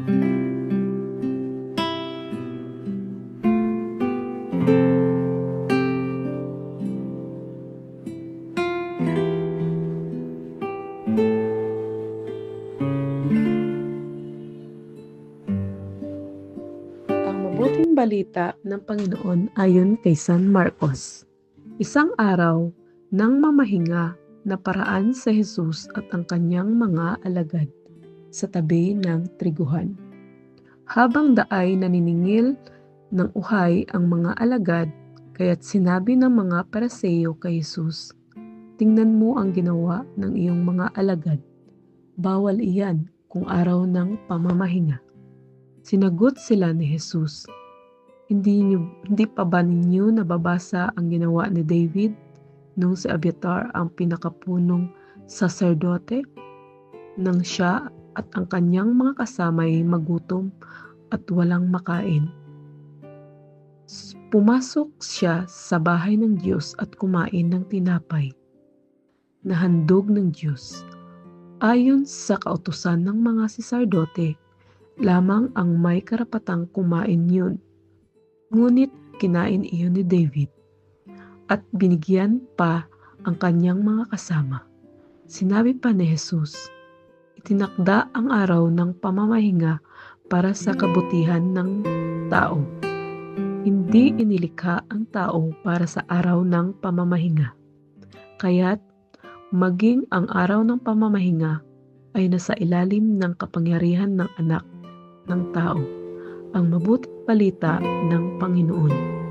Ang mabuting balita ng Panginoon ayon kay San Marcos. Isang araw, nang mamahinga na paraan sa Jesus at ang kanyang mga alagad sa tabi ng triguhan. Habang daay naniningil ng uhay ang mga alagad, kaya't sinabi ng mga Pariseo kay Jesus, "Tingnan mo ang ginawa ng iyong mga alagad. Bawal iyan kung araw ng pamamahinga." Sinagot sila ni Jesus, Hindi pa ba ninyo nababasa ang ginawa ni David nung si Abiatar ang pinakapunong saserdote? Nang siya at ang kanyang mga kasama'y magutom at walang makain. Pumasok siya sa bahay ng Diyos at kumain ng tinapay na handog ng Diyos. Ayon sa kautusan ng mga saserdote, lamang ang may karapatang kumain yun. Ngunit kinain iyon ni David at binigyan pa ang kanyang mga kasama. Sinabi pa ni Jesus, itinakda ang araw ng pamamahinga para sa kabutihan ng tao. Hindi inilikha ang tao para sa araw ng pamamahinga. Kaya't maging ang araw ng pamamahinga ay nasa ilalim ng kapangyarihan ng anak ng tao. Ang mabuting balita ng Panginoon.